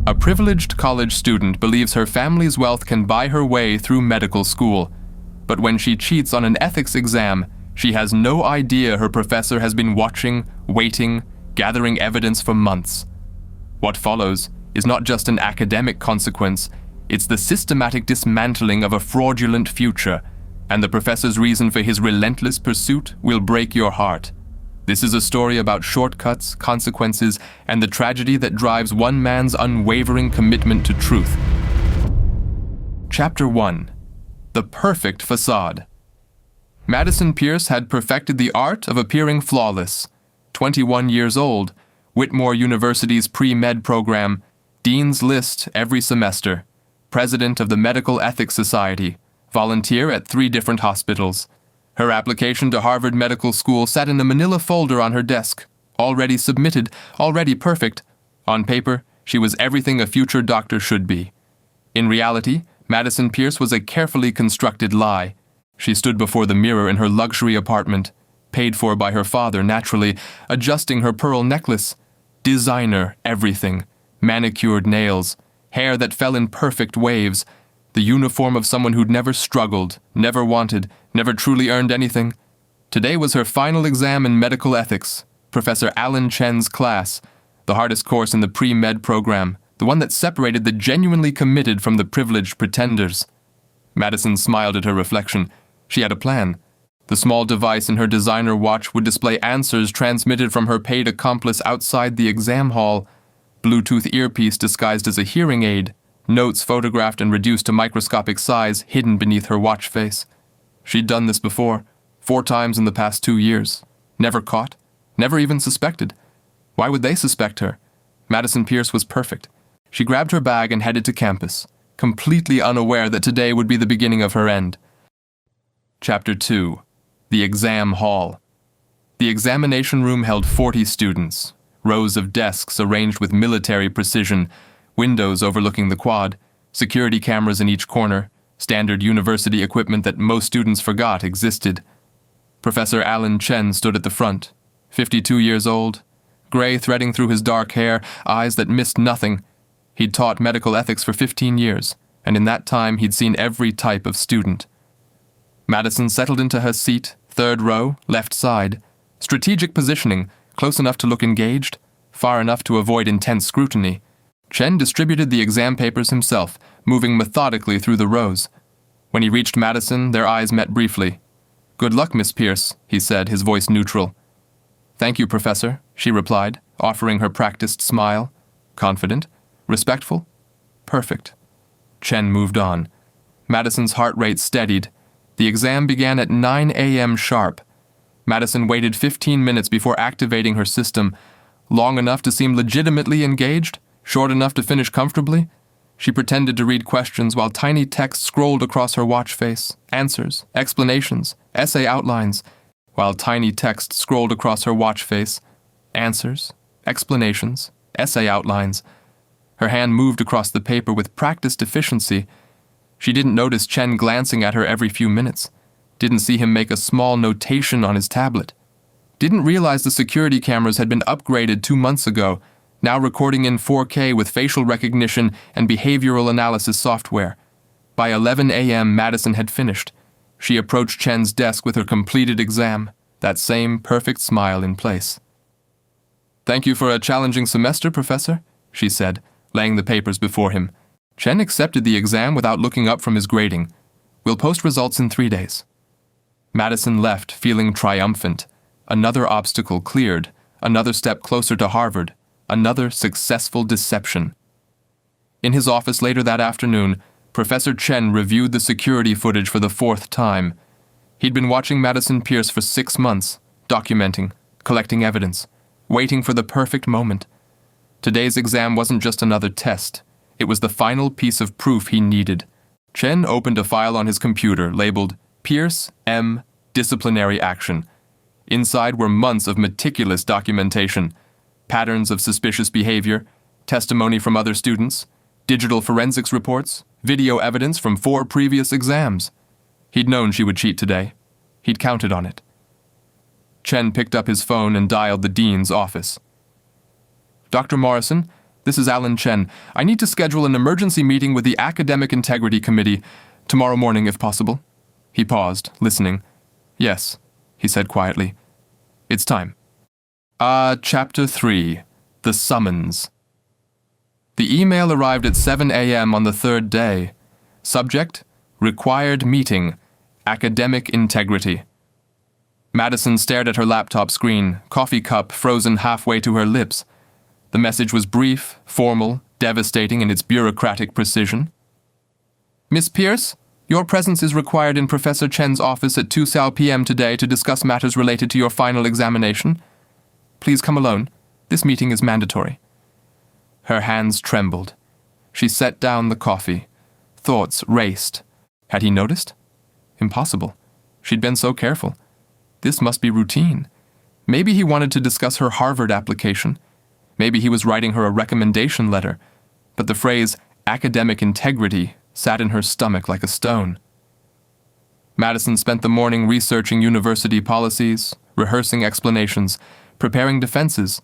A privileged college student believes her family's wealth can buy her way through medical school. But when she cheats on an ethics exam, she has no idea her professor has been watching, waiting, gathering evidence for months. What follows is not just an academic consequence, it's the systematic dismantling of a fraudulent future, and the professor's reason for his relentless pursuit will break your heart. This is a story about shortcuts, consequences, and the tragedy that drives one man's unwavering commitment to truth. Chapter 1. The Perfect Facade. Madison Pierce had perfected the art of appearing flawless. 21 years old, Whitmore University's pre-med program, Dean's List every semester, president of the Medical Ethics Society, volunteer at 3 different hospitals. Her application to Harvard Medical School sat in a manila folder on her desk, already submitted, already perfect. On paper, she was everything a future doctor should be. In reality, Madison Pierce was a carefully constructed lie. She stood before the mirror in her luxury apartment, paid for by her father naturally, adjusting her pearl necklace. Designer everything, manicured nails, hair that fell in perfect waves, the uniform of someone who'd never struggled, never wanted, never truly earned anything. Today was her final exam in medical ethics, Professor Alan Chen's class, the hardest course in the pre-med program, the one that separated the genuinely committed from the privileged pretenders. Madison smiled at her reflection. She had a plan. The small device in her designer watch would display answers transmitted from her paid accomplice outside the exam hall, Bluetooth earpiece disguised as a hearing aid, notes photographed and reduced to microscopic size hidden beneath her watch face. She'd done this before, 4 times in the past 2 years. Never caught, never even suspected. Why would they suspect her? Madison Pierce was perfect. She grabbed her bag and headed to campus, completely unaware that today would be the beginning of her end. Chapter 2. The Exam Hall. The examination room held 40 students, rows of desks arranged with military precision, windows overlooking the quad, security cameras in each corner, standard university equipment that most students forgot existed. Professor Alan Chen stood at the front, 52 years old, gray threading through his dark hair, eyes that missed nothing. He'd taught medical ethics for 15 years, and in that time he'd seen every type of student. Madison settled into her seat, 3rd row, left side. Strategic positioning, close enough to look engaged, far enough to avoid intense scrutiny. Chen distributed the exam papers himself, moving methodically through the rows. When he reached Madison, their eyes met briefly. "Good luck, Miss Pierce," he said, his voice neutral. "Thank you, Professor," she replied, offering her practiced smile. Confident? Respectful? Perfect. Chen moved on. Madison's heart rate steadied. The exam began at 9 a.m. sharp. Madison waited 15 minutes before activating her system, long enough to seem legitimately engaged, short enough to finish comfortably. She pretended to read questions while tiny text scrolled across her watch face, answers, explanations, essay outlines, while tiny text scrolled across her watch face, answers, explanations, essay outlines. Her hand moved across the paper with practiced efficiency. She didn't notice Chen glancing at her every few minutes, didn't see him make a small notation on his tablet, didn't realize the security cameras had been upgraded 2 months ago, now recording in 4K with facial recognition and behavioral analysis software. By 11 a.m., Madison had finished. She approached Chen's desk with her completed exam, that same perfect smile in place. "Thank you for a challenging semester, Professor," she said, laying the papers before him. Chen accepted the exam without looking up from his grading. "We'll post results in 3 days." Madison left, feeling triumphant. Another obstacle cleared, another step closer to Harvard, another successful deception. In his office later that afternoon, Professor Chen reviewed the security footage for the 4th time. He'd been watching Madison Pierce for 6 months, documenting, collecting evidence, waiting for the perfect moment. Today's exam wasn't just another test. It was the final piece of proof he needed. Chen opened a file on his computer labeled Pierce M. Disciplinary Action. Inside were months of meticulous documentation, patterns of suspicious behavior, testimony from other students, digital forensics reports, video evidence from 4 previous exams. He'd known she would cheat today. He'd counted on it. Chen picked up his phone and dialed the dean's office. "Dr. Morrison, This is Alan Chen. I need to schedule an emergency meeting with the Academic Integrity Committee tomorrow morning, if possible. He paused, listening. Yes, he said quietly. It's time. Chapter 3. The Summons. The email arrived at 7 a.m. on the third day. Subject: Required Meeting. Academic Integrity. Madison stared at her laptop screen, coffee cup frozen halfway to her lips. The message was brief, formal, devastating in its bureaucratic precision. Miss Pierce, your presence is required in Professor Chen's office at 2 p.m. today to discuss matters related to your final examination. Please come alone. This meeting is mandatory. Her hands trembled. She set down the coffee. Thoughts raced. Had he noticed? Impossible. She'd been so careful. This must be routine. Maybe he wanted to discuss her Harvard application. Maybe he was writing her a recommendation letter. But the phrase, academic integrity, sat in her stomach like a stone. Madison spent the morning researching university policies, rehearsing explanations, preparing defenses.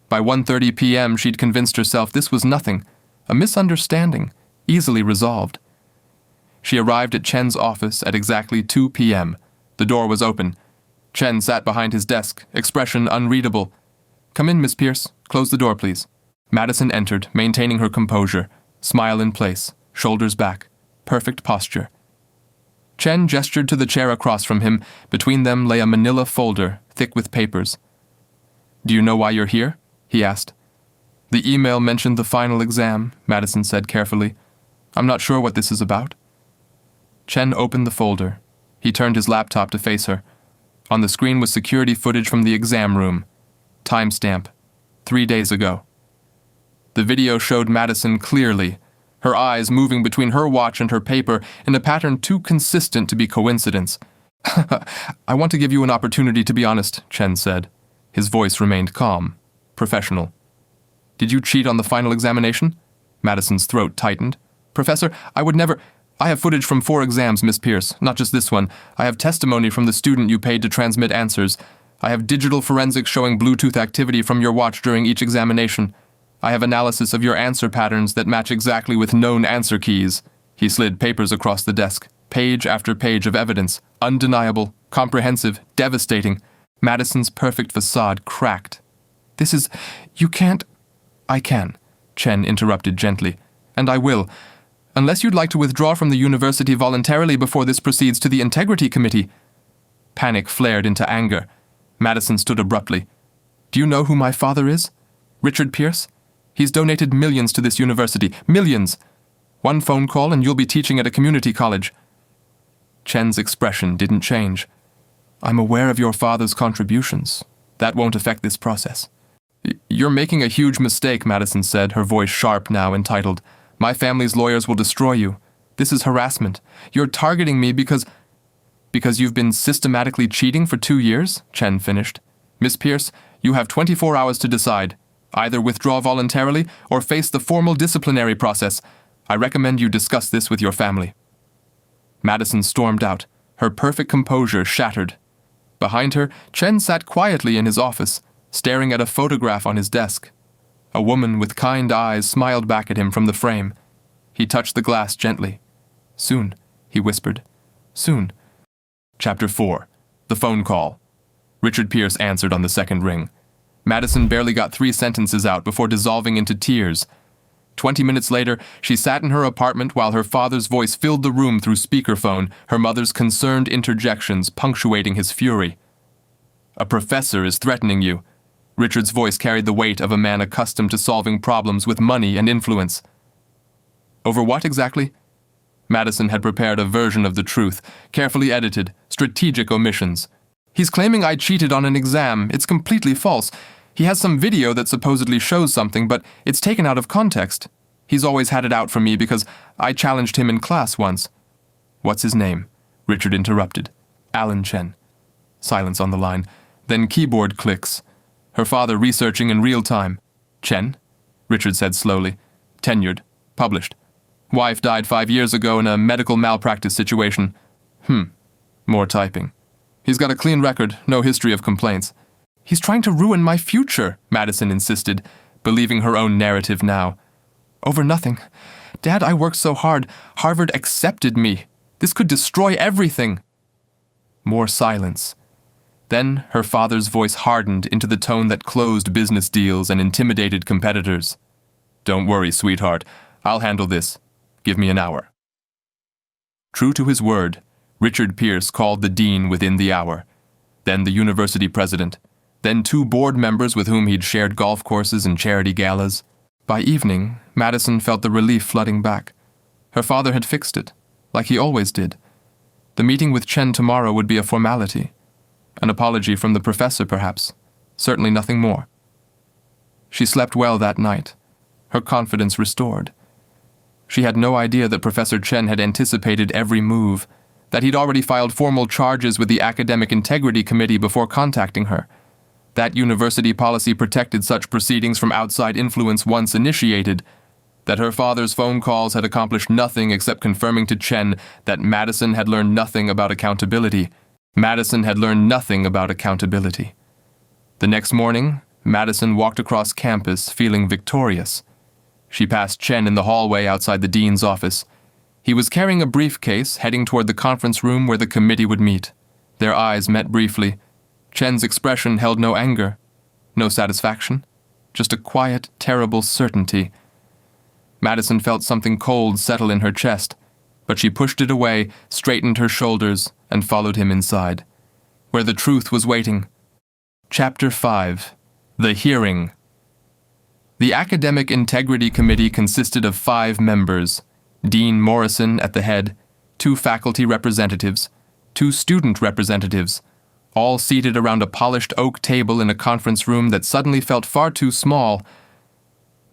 By 1:30 p.m., she'd convinced herself this was nothing, a misunderstanding, easily resolved. She arrived at Chen's office at exactly 2 p.m. The door was open. Chen sat behind his desk, expression unreadable. Come in, Miss Pierce. Close the door, please. Madison entered, maintaining her composure, smile in place, shoulders back, perfect posture. Chen gestured to the chair across from him. Between them lay a manila folder, thick with papers. Do you know why you're here? He asked. The email mentioned the final exam, Madison said carefully. I'm not sure what this is about. Chen opened the folder. He turned his laptop to face her. On the screen was security footage from the exam room. Timestamp: 3 days ago. The video showed Madison clearly, her eyes moving between her watch and her paper in a pattern too consistent to be coincidence. I want to give you an opportunity to be honest, Chen said. His voice remained calm, professional. Did you cheat on the final examination? Madison's throat tightened. Professor, I would never... I have footage from 4 exams, Miss Pierce, not just this one. I have testimony from the student you paid to transmit answers. I have digital forensics showing Bluetooth activity from your watch during each examination. I have analysis of your answer patterns that match exactly with known answer keys. He slid papers across the desk, page after page of evidence, undeniable, comprehensive, devastating. Madison's perfect facade cracked. This is... You can't... I can, Chen interrupted gently. And I will. Unless you'd like to withdraw from the university voluntarily before this proceeds to the Integrity Committee. Panic flared into anger. Madison stood abruptly. Do you know who my father is? Richard Pierce? He's donated millions to this university. Millions! 1 phone call and you'll be teaching at a community college. Chen's expression didn't change. I'm aware of your father's contributions. That won't affect this process. You're making a huge mistake, Madison said, her voice sharp now, entitled. My family's lawyers will destroy you. This is harassment. You're targeting me because you've been systematically cheating for 2 years, Chen finished. Miss Pierce, you have 24 hours to decide. Either withdraw voluntarily or face the formal disciplinary process. I recommend you discuss this with your family. Madison stormed out, her perfect composure shattered. Behind her, Chen sat quietly in his office, staring at a photograph on his desk. A woman with kind eyes smiled back at him from the frame. He touched the glass gently. Soon, he whispered. Soon. Chapter 4. The Phone Call. Richard Pierce answered on the second ring. Madison barely got 3 sentences out before dissolving into tears. 20 minutes later, she sat in her apartment while her father's voice filled the room through speakerphone, her mother's concerned interjections punctuating his fury. A professor is threatening you. Richard's voice carried the weight of a man accustomed to solving problems with money and influence. Over what exactly? Madison had prepared a version of the truth, carefully edited, strategic omissions. He's claiming I cheated on an exam. It's completely false. He has some video that supposedly shows something, but it's taken out of context. He's always had it out for me because I challenged him in class once. What's his name? Richard interrupted. Alan Chen. Silence on the line. Then keyboard clicks. Her father researching in real time. Chen? Richard said slowly. Tenured. Published. Wife died 5 years ago in a medical malpractice situation. More typing. He's got a clean record, no history of complaints. He's trying to ruin my future, Madison insisted. believing her own narrative now. Over nothing. Dad, I worked so hard. Harvard accepted me. This could destroy everything. More silence. Then her father's voice hardened into the tone that closed business deals and intimidated competitors. Don't worry, sweetheart. I'll handle this. Give me an hour. True to his word, Richard Pierce called the dean within the hour, then the university president, then 2 board members with whom he'd shared golf courses and charity galas. By evening, Madison felt the relief flooding back. Her father had fixed it, like he always did. The meeting with Chen tomorrow would be a formality. An apology from the professor, perhaps. Certainly nothing more. She slept well that night, her confidence restored. She had no idea that Professor Chen had anticipated every move, that he'd already filed formal charges with the Academic Integrity Committee before contacting her. That university policy protected such proceedings from outside influence once initiated, that her father's phone calls had accomplished nothing except confirming to Chen that Madison had learned nothing about accountability. Madison had learned nothing about accountability. The next morning, Madison walked across campus feeling victorious. She passed Chen in the hallway outside the dean's office. He was carrying a briefcase heading toward the conference room where the committee would meet. Their eyes met briefly. Chen's expression held no anger, no satisfaction, just a quiet, terrible certainty. Madison felt something cold settle in her chest, but she pushed it away, straightened her shoulders, and followed him inside, where the truth was waiting. Chapter 5. The Hearing. The Academic Integrity Committee consisted of 5 members, Dean Morrison at the head, 2 faculty representatives, 2 student representatives, all seated around a polished oak table in a conference room that suddenly felt far too small.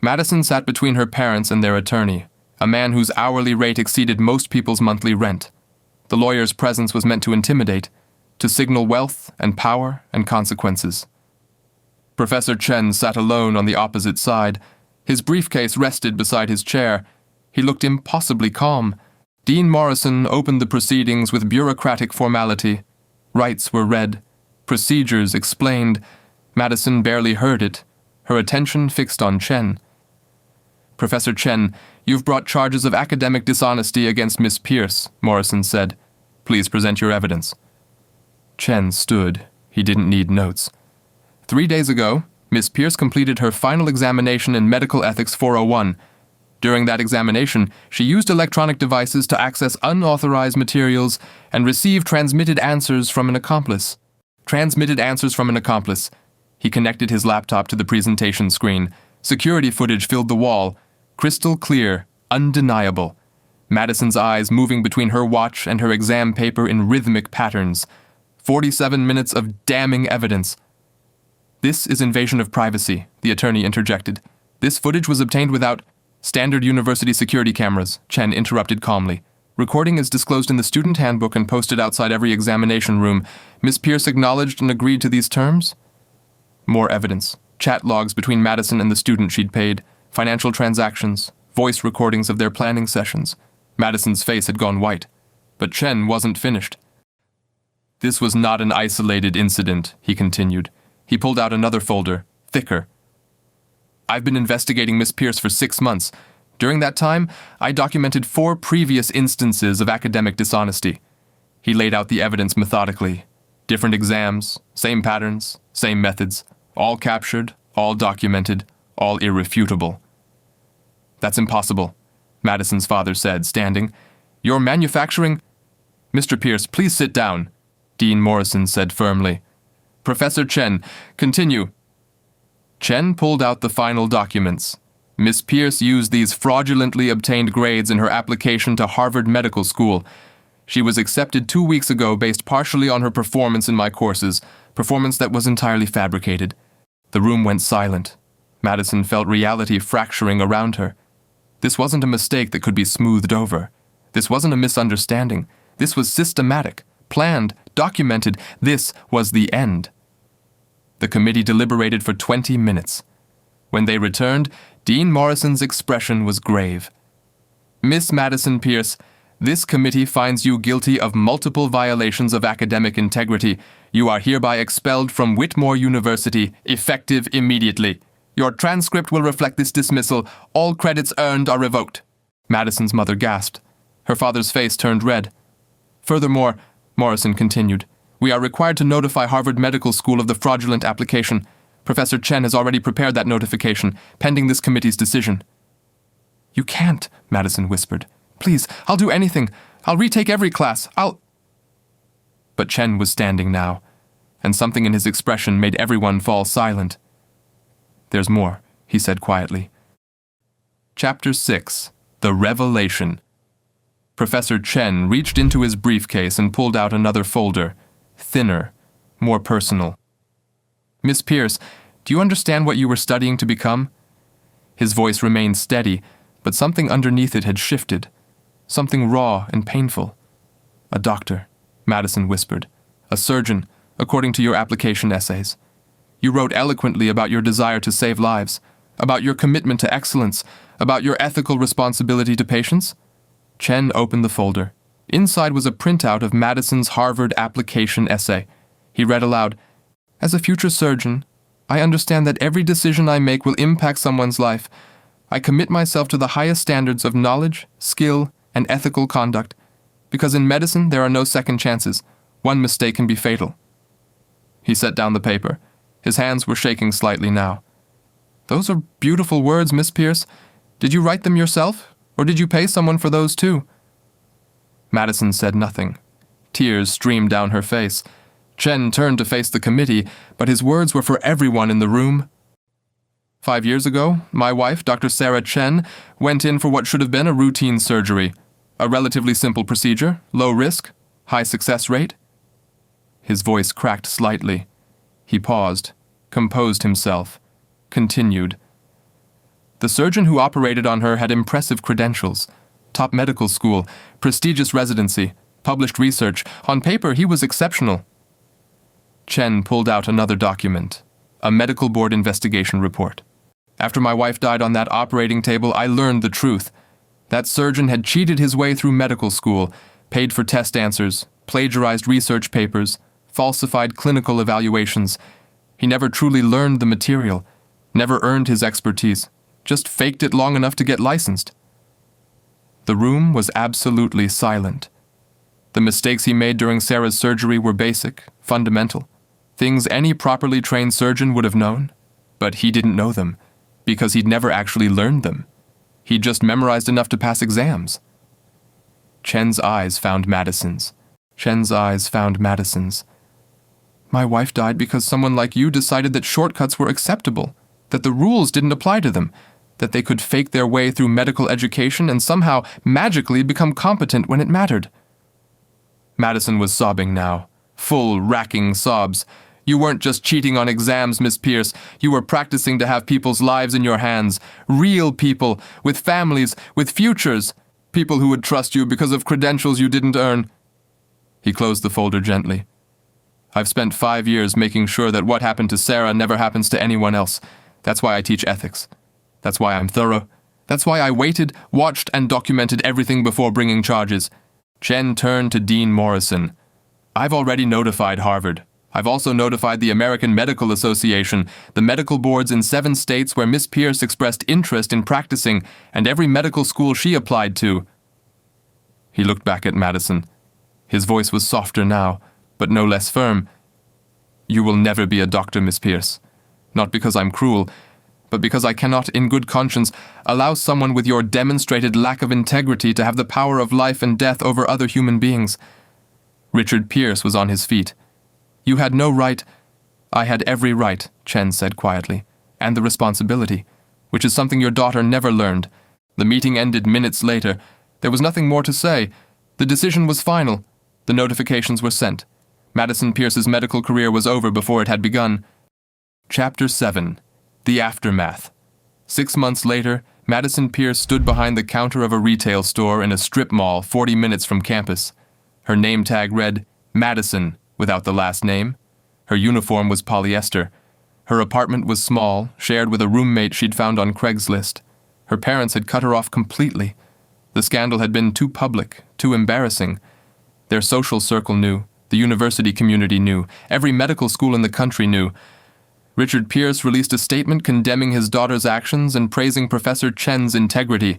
Madison sat between her parents and their attorney, a man whose hourly rate exceeded most people's monthly rent. The lawyer's presence was meant to intimidate, to signal wealth and power and consequences. Professor Chen sat alone on the opposite side. His briefcase rested beside his chair. He looked impossibly calm. Dean Morrison opened the proceedings with bureaucratic formality. Rights were read. Procedures explained. Madison barely heard it, her attention fixed on Chen. Professor Chen, you've brought charges of academic dishonesty against Miss Pierce, Morrison said. Please present your evidence. Chen stood. He didn't need notes. 3 days ago, Miss Pierce completed her final examination in Medical Ethics 401. During that examination, she used electronic devices to access unauthorized materials and receive transmitted answers from an accomplice. He connected his laptop to the presentation screen. Security footage filled the wall. Crystal clear, undeniable. Madison's eyes moving between her watch and her exam paper in rhythmic patterns. 47 minutes of damning evidence. This is invasion of privacy, the attorney interjected. This footage was obtained without standard university security cameras, Chen interrupted calmly. Recording is disclosed in the student handbook and posted outside every examination room. Miss Pierce acknowledged and agreed to these terms? More evidence. Chat logs between Madison and the student she'd paid, financial transactions, voice recordings of their planning sessions. Madison's face had gone white, but Chen wasn't finished. This was not an isolated incident, he continued. He pulled out another folder, thicker. I've been investigating Miss Pierce for 6 months. During that time, I documented 4 previous instances of academic dishonesty. He laid out the evidence methodically. Different exams, same patterns, same methods, all captured, all documented, all irrefutable. That's impossible, Madison's father said, standing. You're manufacturing... Mr. Pierce, please sit down, Dean Morrison said firmly. Professor Chen, continue. Chen pulled out the final documents. Miss Pierce used these fraudulently obtained grades in her application to Harvard Medical School. She was accepted 2 weeks ago based partially on her performance in my courses, performance that was entirely fabricated. The room went silent. Madison felt reality fracturing around her. This wasn't a mistake that could be smoothed over. This wasn't a misunderstanding. This was systematic, planned, documented. This was the end. The committee deliberated for 20 minutes. When they returned, Dean Morrison's expression was grave. Miss Madison Pierce, this committee finds you guilty of multiple violations of academic integrity. You are hereby expelled from Whitmore University, effective immediately. Your transcript will reflect this dismissal. All credits earned are revoked." Madison's mother gasped. Her father's face turned red. "Furthermore," Morrison continued, "we are required to notify Harvard Medical School of the fraudulent application. Professor Chen has already prepared that notification, pending this committee's decision." "You can't," Madison whispered. "Please, I'll do anything. I'll retake every class. But Chen was standing now, and something in his expression made everyone fall silent. "There's more," he said quietly. Chapter 6. The Revelation. Professor Chen reached into his briefcase and pulled out another folder, thinner, more personal. "Miss Pierce, do you understand what you were studying to become?" His voice remained steady, but something underneath it had shifted, something raw and painful. "A doctor," Madison whispered. "A surgeon, according to your application essays. You wrote eloquently about your desire to save lives, about your commitment to excellence, about your ethical responsibility to patients." Chen opened the folder. Inside was a printout of Madison's Harvard application essay. He read aloud, "As a future surgeon, I understand that every decision I make will impact someone's life. I commit myself to the highest standards of knowledge, skill, and ethical conduct, because in medicine there are no second chances. One mistake can be fatal." He set down the paper. His hands were shaking slightly now. "Those are beautiful words, Miss Pierce. Did you write them yourself, or did you pay someone for those too?" Madison said nothing. Tears streamed down her face. Chen turned to face the committee, but his words were for everyone in the room. 5 years ago, my wife, Dr. Sarah Chen, went in for what should have been a routine surgery. A relatively simple procedure, low risk, high success rate. His voice cracked slightly. He paused, composed himself, continued. "The surgeon who operated on her had impressive credentials. Top medical school, prestigious residency, published research. On paper, he was exceptional." Chen pulled out another document, a medical board investigation report. "After my wife died on that operating table, I learned the truth. That surgeon had cheated his way through medical school, paid for test answers, plagiarized research papers, falsified clinical evaluations. He never truly learned the material, never earned his expertise, just faked it long enough to get licensed." The room was absolutely silent. The mistakes he made during Sarah's surgery were basic, fundamental, things any properly trained surgeon would have known, but he didn't know them, because he'd never actually learned them. He'd just memorized enough to pass exams. Chen's eyes found Madison's. Chen's eyes found Madison's. "My wife died because someone like you decided that shortcuts were acceptable, that the rules didn't apply to them, that they could fake their way through medical education and somehow magically become competent when it mattered." Madison was sobbing now, full, racking sobs. "You weren't just cheating on exams, Miss Pierce. You were practicing to have people's lives in your hands. Real people, with families, with futures. People who would trust you because of credentials you didn't earn." He closed the folder gently. "I've spent 5 years making sure that what happened to Sarah never happens to anyone else. That's why I teach ethics. That's why I'm thorough. That's why I waited, watched, and documented everything before bringing charges." Chen turned to Dean Morrison. "I've already notified Harvard. I've also notified the American Medical Association, the medical boards in 7 states where Miss Pierce expressed interest in practicing, and every medical school she applied to." He looked back at Madison. His voice was softer now, but no less firm. "You will never be a doctor, Miss Pierce. Not because I'm cruel, but because I cannot, in good conscience, allow someone with your demonstrated lack of integrity to have the power of life and death over other human beings." Richard Pierce was on his feet. "You had no right—" "I had every right," Chen said quietly, "and the responsibility, which is something your daughter never learned." The meeting ended minutes later. There was nothing more to say. The decision was final. The notifications were sent. Madison Pierce's medical career was over before it had begun. Chapter 7. The Aftermath. 6 months later, Madison Pierce stood behind the counter of a retail store in a strip mall 40 minutes from campus. Her name tag read, Madison, without the last name. Her uniform was polyester. Her apartment was small, shared with a roommate she'd found on Craigslist. Her parents had cut her off completely. The scandal had been too public, too embarrassing. Their social circle knew. The university community knew. Every medical school in the country knew. Richard Pierce released a statement condemning his daughter's actions and praising Professor Chen's integrity,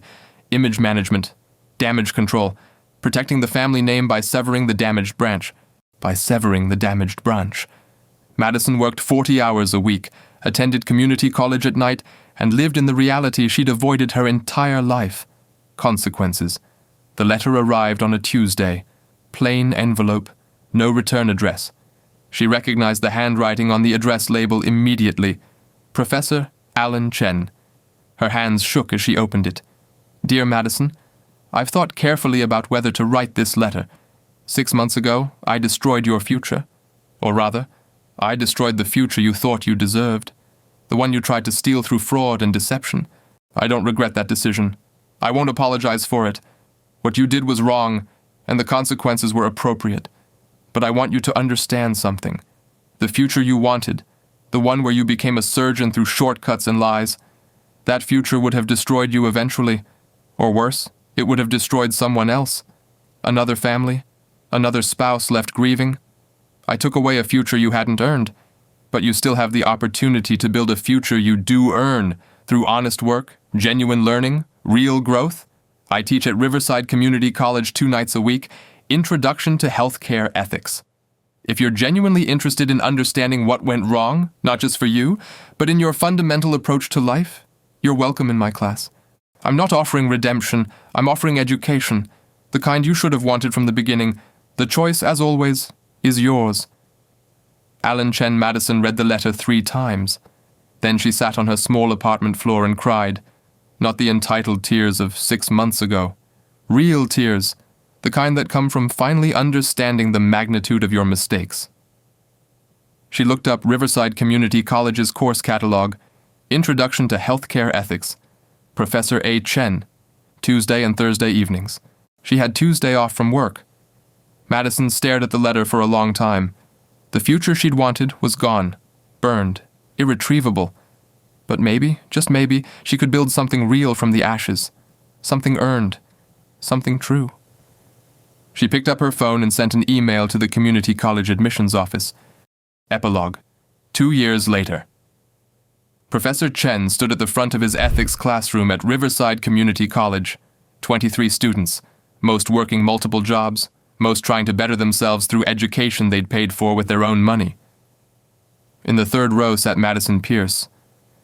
image management, damage control, protecting the family name by severing the damaged branch. Madison worked 40 hours a week, attended community college at night, and lived in the reality she'd avoided her entire life. Consequences. The letter arrived on a Tuesday. Plain envelope, no return address. She recognized the handwriting on the address label immediately. Professor Alan Chen. Her hands shook as she opened it. Dear Madison, I've thought carefully about whether to write this letter. 6 months ago, I destroyed your future. Or rather, I destroyed the future you thought you deserved. The one you tried to steal through fraud and deception. I don't regret that decision. I won't apologize for it. What you did was wrong, and the consequences were appropriate. But I want you to understand something. The future you wanted, the one where you became a surgeon through shortcuts and lies, that future would have destroyed you eventually. Or worse, it would have destroyed someone else. Another family, another spouse left grieving. I took away a future you hadn't earned, but you still have the opportunity to build a future you do earn through honest work, genuine learning, real growth. I teach at Riverside Community College 2 nights a week, Introduction to Healthcare Ethics. If you're genuinely interested in understanding what went wrong, not just for you, but in your fundamental approach to life, you're welcome in my class. I'm not offering redemption, I'm offering education, the kind you should have wanted from the beginning. The choice, as always, is yours. Alan Chen Madison read the letter 3 times. Then she sat on her small apartment floor and cried. Not the entitled tears of 6 months ago. Real tears, the kind that come from finally understanding the magnitude of your mistakes. She looked up Riverside Community College's course catalog, Introduction to Healthcare Ethics, Professor A. Chen, Tuesday and Thursday evenings. She had Tuesday off from work. Madison stared at the letter for a long time. The future she'd wanted was gone, burned, irretrievable. But maybe, just maybe, she could build something real from the ashes. Something earned. Something true. She picked up her phone and sent an email to the community college admissions office. Epilogue. 2 years later. Professor Chen stood at the front of his ethics classroom at Riverside Community College. 23 students, most working multiple jobs, most trying to better themselves through education they'd paid for with their own money. In the 3rd row sat Madison Pierce.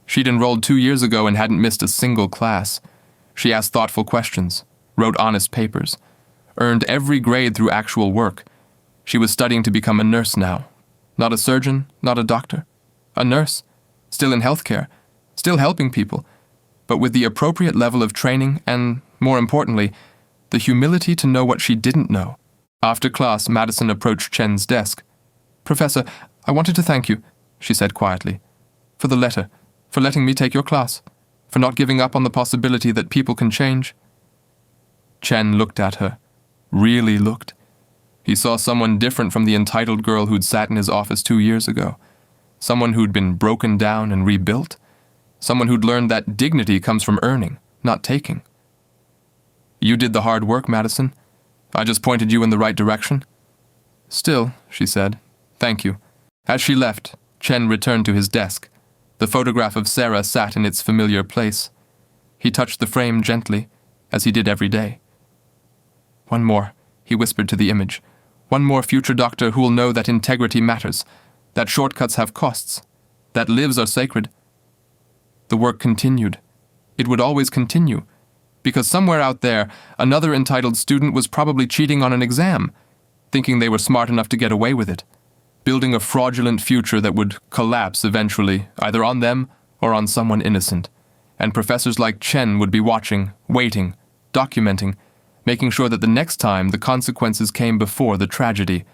She'd enrolled 2 years ago and hadn't missed a single class. She asked thoughtful questions, wrote honest papers, earned every grade through actual work. She was studying to become a nurse now. Not a surgeon, not a doctor. A nurse, still in healthcare, still helping people, but with the appropriate level of training and, more importantly, the humility to know what she didn't know. After class, Madison approached Chen's desk. Professor, I wanted to thank you, she said quietly, for the letter, for letting me take your class, for not giving up on the possibility that people can change. Chen looked at her, really looked. He saw someone different from the entitled girl who'd sat in his office 2 years ago, someone who'd been broken down and rebuilt, someone who'd learned that dignity comes from earning, not taking. You did the hard work, Madison. I just pointed you in the right direction. Still, she said, thank you. As she left, Chen returned to his desk. The photograph of Sarah sat in its familiar place. He touched the frame gently, as he did every day. One more, he whispered to the image. One more future doctor who will know that integrity matters, that shortcuts have costs, that lives are sacred. The work continued. It would always continue, because somewhere out there, another entitled student was probably cheating on an exam, thinking they were smart enough to get away with it, building a fraudulent future that would collapse eventually, either on them or on someone innocent. And professors like Chen would be watching, waiting, documenting, making sure that the next time the consequences came before the tragedy,